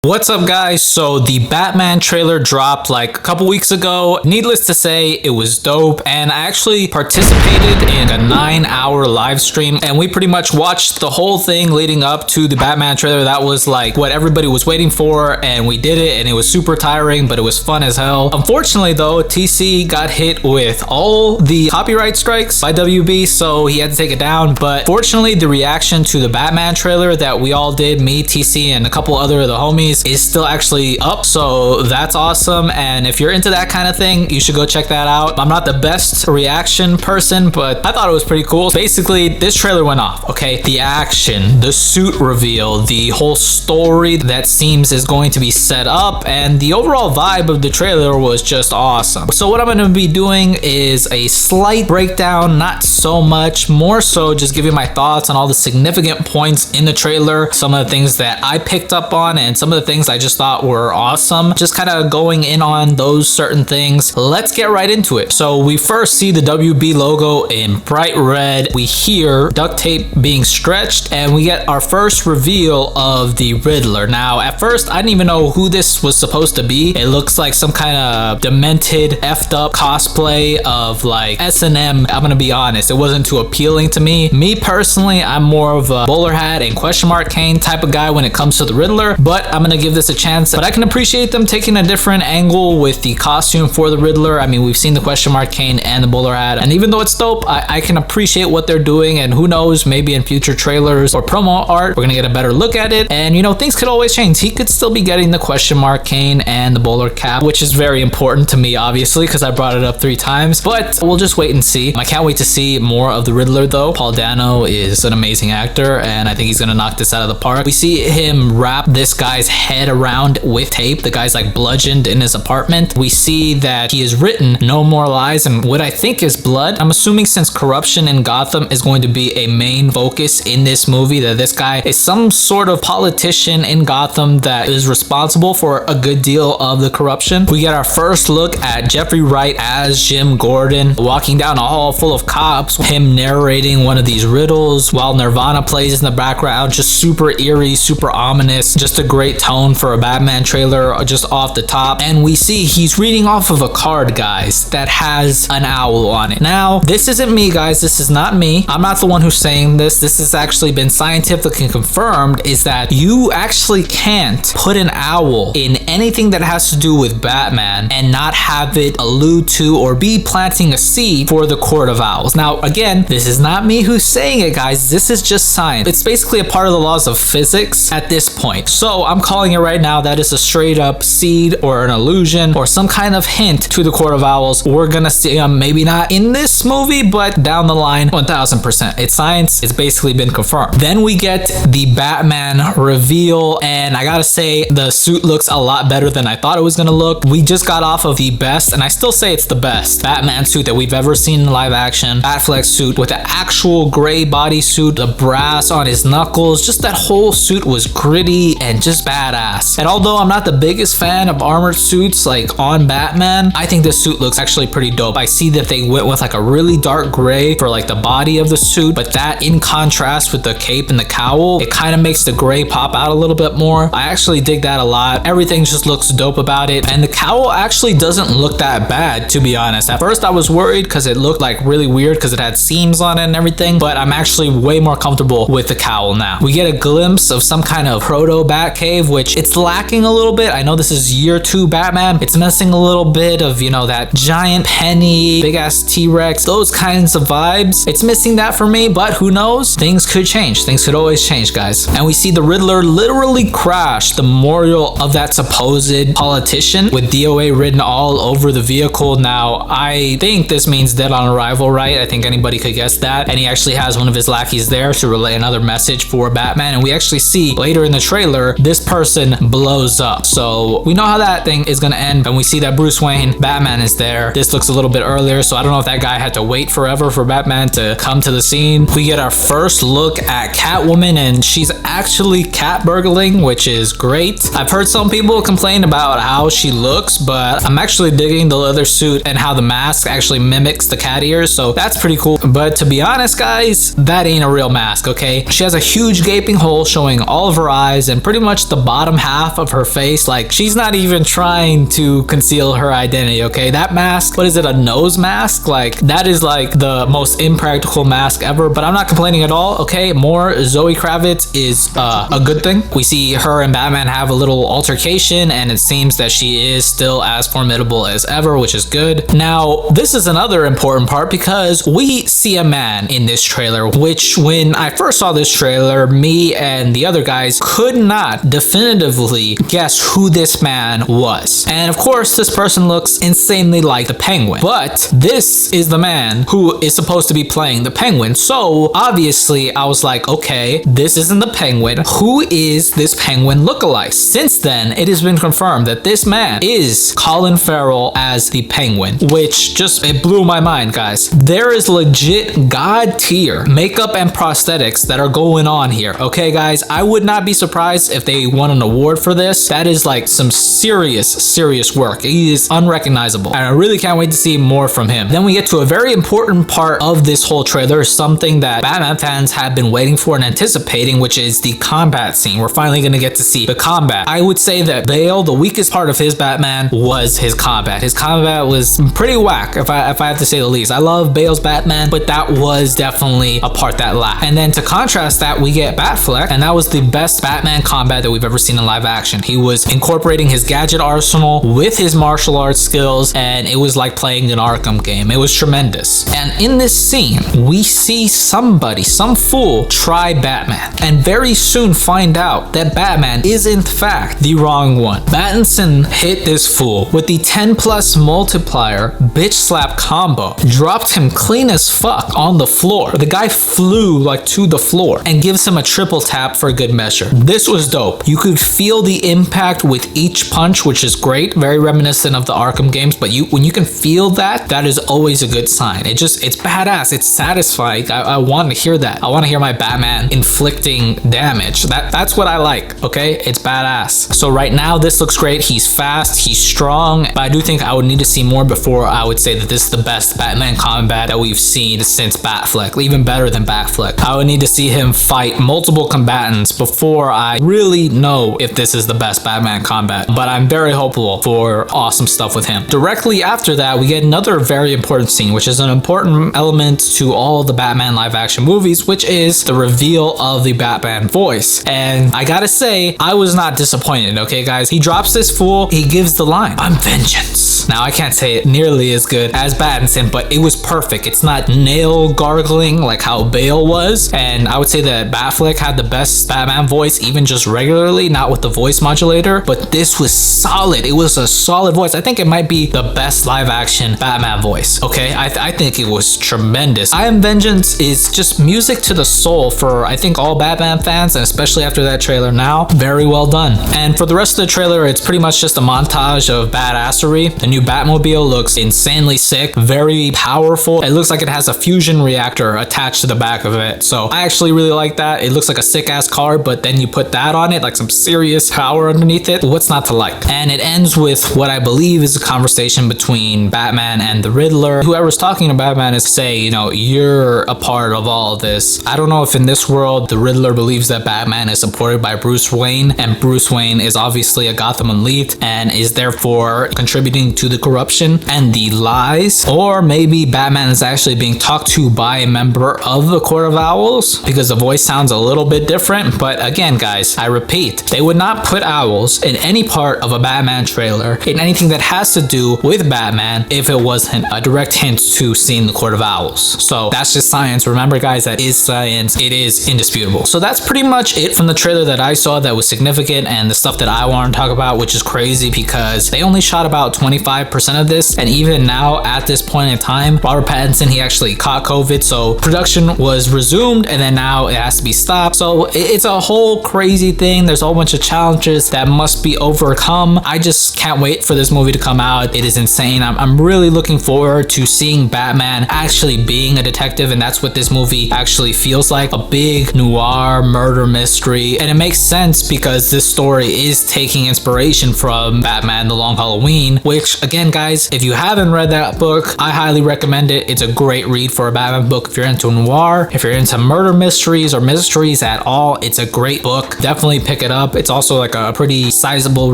What's up, guys? So the Batman trailer dropped like a couple weeks ago. Needless to say, it was dope, and I actually participated in a 9-hour live stream, and we pretty much watched the whole thing leading up to the Batman trailer. That was like what everybody was waiting for, and we did it, and it was super tiring, but it was fun as hell. Unfortunately though, TC got hit with all the copyright strikes by WB, so he had to take it down. But fortunately, the reaction to the Batman trailer that we all did, me, TC, and a couple other of the homies, is still actually up, so that's awesome. And if you're into that kind of thing, you should go check that out. I'm not the best reaction person, but I thought it was pretty cool. Basically, this trailer went off, okay? The action, the suit reveal, the whole story that seems is going to be set up, and the overall vibe of the trailer was just awesome. So what I'm going to be doing is a slight breakdown, not so much, more so just giving my thoughts on all the significant points in the trailer, some of the things that I picked up on, and some of the things I just thought were awesome. Just kind of going in on those certain things. Let's get right into it. So we first see the WB logo in bright red. We hear duct tape being stretched, and we get our first reveal of the Riddler. Now, at first, I didn't even know who this was supposed to be. It looks like some kind of demented, effed up cosplay of like S&M. I'm gonna be honest, it wasn't too appealing to me. Me personally, I'm more of a bowler hat and question mark cane type of guy when it comes to the Riddler, but I'm gonna give this a chance. But I can appreciate them taking a different angle with the costume for the Riddler. I mean, we've seen the question mark cane and the bowler hat, and even though it's dope, I can appreciate what they're doing, and who knows, maybe in future trailers or promo art, we're gonna get a better look at it. And you know, things could always change. He could still be getting the question mark cane and the bowler cap, which is very important to me, obviously, because I brought it up 3 times, but we'll just wait and see. I can't wait to see more of the Riddler though. Paul Dano is an amazing actor, and I think he's gonna knock this out of the park. We see him wrap this guy's head around with tape. The guy's like bludgeoned in his apartment. We see that he has written "No More Lies" and what I think is blood. I'm assuming since corruption in Gotham is going to be a main focus in this movie, that this guy is some sort of politician in Gotham that is responsible for a good deal of the corruption. We get our first look at Jeffrey Wright as Jim Gordon walking down a hall full of cops, him narrating one of these riddles while Nirvana plays in the background. Just super eerie, super ominous, just a great tone for a Batman trailer just off the top. And we see he's reading off of a card, guys, that has an owl on it. Now, this isn't me, guys. This is not me. I'm not the one who's saying this. This has actually been scientifically confirmed, is that you actually can't put an owl in anything that has to do with Batman and not have it allude to or be planting a seed for the Court of Owls. Now, again, this is not me who's saying it, guys. This is just science. It's basically a part of the laws of physics at this point. So I'm calling it right now. That is a straight up seed or an allusion or some kind of hint to the Court of Owls. We're gonna see maybe not in this movie, but down the line, 1000%. It's science. It's basically been confirmed. Then we get the Batman reveal, and I gotta say, the suit looks a lot better than I thought it was gonna look. We just got off of the best, and I still say it's the best Batman suit that we've ever seen in live action. Batfleck suit with the actual gray bodysuit, the brass on his knuckles. Just that whole suit was gritty and just badass. And although I'm not the biggest fan of armored suits like on Batman, I think this suit looks actually pretty dope. I see that they went with like a really dark gray for like the body of the suit, but that in contrast with the cape and the cowl, it kind of makes the gray pop out a little bit more. I actually dig that a lot. Everything just looks dope about it, and the cowl actually doesn't look that bad, to be honest. At first I was worried because it looked like really weird because it had seams on it and everything, but I'm actually way more comfortable with the cowl now. We get a glimpse of some kind of proto Batcave, which it's lacking a little bit. I know this is year 2 Batman. It's missing a little bit of, you know, that giant penny, big ass T-Rex, those kinds of vibes. It's missing that for me, but who knows? Things could change. Things could always change, guys. And we see the Riddler literally crash the memorial of that supposed politician with DOA written all over the vehicle. Now, I think this means dead on arrival, right? I think anybody could guess that. And he actually has one of his lackeys there to relay another message for Batman. And we actually see later in the trailer, this person blows up. So we know how that thing is gonna end, and we see that Bruce Wayne, Batman, is there. This looks a little bit earlier, so I don't know if that guy had to wait forever for Batman to come to the scene. We get our first look at Catwoman, and she's actually cat burgling, which is great. I've heard some people complain about how she looks, but I'm actually digging the leather suit and how the mask actually mimics the cat ears, so that's pretty cool. But to be honest, guys, that ain't a real mask, okay? She has a huge gaping hole showing all of her eyes and pretty much the bottom bottom half of her face. Like, she's not even trying to conceal her identity, okay? That mask, what is it, a nose mask? Like, that is like the most impractical mask ever, but I'm not complaining at all, okay? More Zoe Kravitz is a good thing. We see her and Batman have a little altercation, and it seems that she is still as formidable as ever, which is good. Now, this is another important part because we see a man in this trailer, which when I first saw this trailer, me and the other guys could not definitively guess who this man was. And of course, this person looks insanely like the Penguin, but this is the man who is supposed to be playing the Penguin. So obviously I was like, okay, this isn't the Penguin. Who is this Penguin lookalike? Since then, it has been confirmed that this man is Colin Farrell as the Penguin, which just, it blew my mind, guys. There is legit god tier makeup and prosthetics that are going on here, okay guys? I would not be surprised if they won an award for this. That is like some serious work. He is unrecognizable, and I really can't wait to see more from him. Then we get to a very important part of this whole trailer, something that Batman fans have been waiting for and anticipating, which is the combat scene. We're finally gonna get to see the combat. I would say that Bale, the weakest part of his Batman was his combat. His combat was pretty whack, if I have to say the least. I love Bale's Batman, but that was definitely a part that lacked. And then to contrast that, we get Batfleck, and that was the best Batman combat that we've ever seen in live action. He was incorporating his gadget arsenal with his martial arts skills, and it was like playing an Arkham game. It was tremendous. And in this scene, we see somebody, some fool, try Batman, and very soon find out that Batman is in fact the wrong one. Pattinson hit this fool with the 10+ multiplier bitch slap combo, dropped him clean as fuck on the floor. The guy flew like to the floor and gives him a triple tap for good measure. This was dope. You could feel the impact with each punch, which is great, very reminiscent of the Arkham games, but when you can feel that, that is always a good sign. It's badass. It's satisfying. I want to hear that. I want to hear my Batman inflicting damage. That's what I like, okay? It's badass. So right now, this looks great. He's fast, he's strong, but I do think I would need to see more before I would say that this is the best Batman combat that we've seen since Batfleck, even better than Batfleck. I would need to see him fight multiple combatants before I really know if this is the best Batman combat, but I'm very hopeful for awesome stuff with him. Directly after that, we get another very important scene, which is an important element to all the Batman live action movies, which is the reveal of the Batman voice. And I gotta say, I was not disappointed, okay guys? He drops this fool, he gives the line, "I'm vengeance." Now I can't say it nearly as good as Pattinson, but it was perfect. It's not nail gargling like how Bale was, and I would say that Batfleck had the best Batman voice, even just regularly, not with the voice modulator, but this was solid. It was a solid voice. I think it might be the best live action Batman voice, okay? I think it was tremendous. I Am Vengeance is just music to the soul for, I think, all Batman fans, and especially after that trailer now, very well done. And for the rest of the trailer, it's pretty much just a montage of badassery. The new Batmobile looks insanely sick, very powerful. It looks like it has a fusion reactor attached to the back of it, so I actually really like that. It looks like a sick ass car, but then you put that on it, like some serious power underneath it. What's not to like? And it ends with what I believe is a conversation between Batman and the Riddler. Whoever's talking to Batman is saying, you know, you're a part of all of this. I don't know if in this world the Riddler believes that Batman is supported by Bruce Wayne, and Bruce Wayne is obviously a Gotham elite and is therefore contributing to the corruption and the lies, or maybe Batman is actually being talked to by a member of the Court of Owls, because the voice sounds a little bit different. But again guys, I repeat, they would not put owls in any part of a Batman trailer, in anything that has to do with Batman, if it wasn't a direct hint to seeing the Court of Owls. So that's just science. Remember guys, that is science. It is indisputable. So that's pretty much it from the trailer that I saw that was significant, and the stuff that I want to talk about, which is crazy because they only shot about 25% of this, and even now at this point in time, Robert Pattinson, he actually caught COVID, so production was resumed and then now it has to be stopped. So it's a whole crazy thing. There's a whole bunch of challenges that must be overcome. I just can't wait for this movie to come out. It is insane. I'm really looking forward to seeing Batman actually being a detective, and that's what this movie actually feels like, a big noir murder mystery. And it makes sense because this story is taking inspiration from Batman The Long Halloween, which again, guys, if you haven't read that book, I highly recommend it. It's a great read for a Batman book. If you're into noir, if you're into murder mysteries or mysteries at all, it's a great book. Definitely pick it up. It's also like a pretty sizable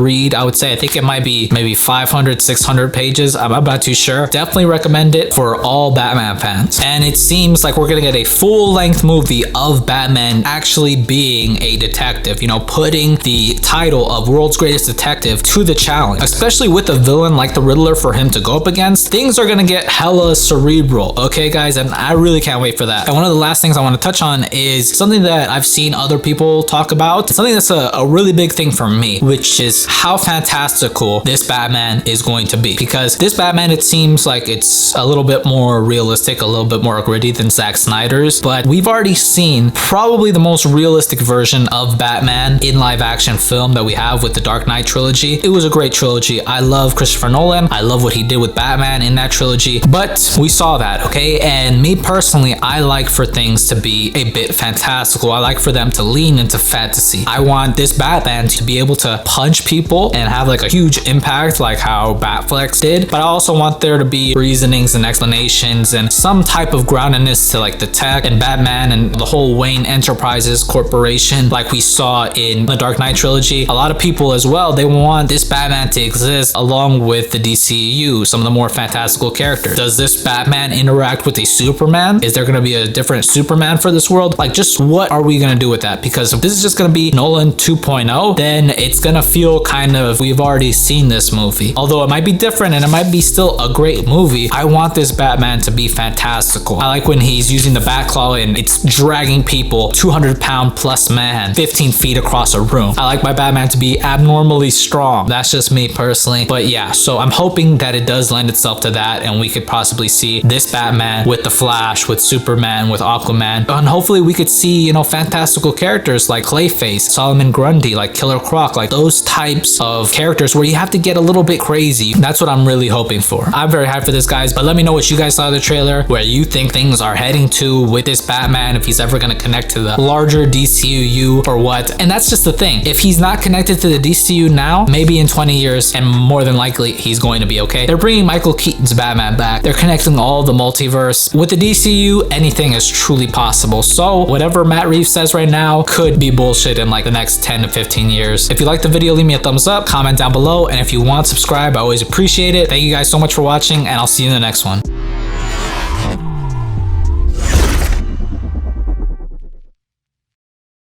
read, I would say. I think it might be maybe 500, 600 pages. I'm not too sure. Definitely recommend it for all Batman fans. And it seems like we're gonna get a full-length movie of Batman actually being a detective, you know, putting the title of World's Greatest Detective to the challenge, especially with a villain like the Riddler for him to go up against. Things are gonna get hella cerebral, okay, guys? And I really can't wait for that. And one of the last things I want to touch on is something that I've seen other people talk about, something that's a really big thing for me, which is how fantastical this Batman is going to be. Because this Batman, it seems like it's a little bit more realistic, a little bit more gritty than Zack Snyder's, but we've already seen probably the most realistic version of Batman in live action film that we have with the Dark Knight trilogy. It was a great trilogy. I love Christopher Nolan. I love what he did with Batman in that trilogy, but we saw that, okay? And me personally, I like for things to be a bit fantastical. I like for them to lean into fantasy. I want this Batman to be able to punch people and have like a huge impact like how Batflex did, but I also want there to be reasonings and explanations and some type of groundedness to like the tech and Batman and the whole Wayne Enterprises corporation like we saw in the Dark Knight trilogy. A lot of people as well, they want this Batman to exist along with the DCEU, some of the more fantastical characters. Does this Batman interact with a Superman? Is there going to be a different Superman for this world? Like, just what are we going to do with that? Because if this is just going to be Nolan 2.0, then it's going to feel kind of, we've already seen this movie. Although it might be different and it might be still a great movie, I want this Batman to be fantastical. I like when he's using the Batclaw and it's dragging people, 200-pound plus man, 15 feet across a room. I like my Batman to be abnormally strong. That's just me personally. But yeah, so I'm hoping that it does lend itself to that and we could possibly see this Batman with the Flash, with Superman, with Aquaman, and hopefully we could see, you know, fantastical characters like Clayface, Solomon Grundy, like Killer Croc, like those types of characters where you have to get a little bit crazy. That's what I'm really hoping for. I'm very hyped for this, guys, but let me know what you guys saw of the trailer, where you think things are heading to with this Batman, if he's ever going to connect to the larger DCU or what. And that's just the thing. If he's not connected to the DCU now, maybe in 20 years, and more than likely he's going to be, okay? They're bringing Michael Keaton's Batman back. They're connecting all the multiverse. With the DCU, anything is truly possible. So whatever Matt Reeves says right now could be bullshit in like the next 10 to 15 years. If you liked the video, leave me a thumbs up, comment down below, and if you want, subscribe. I always appreciate it. Thank you guys so much for watching, and I'll see you in the next one.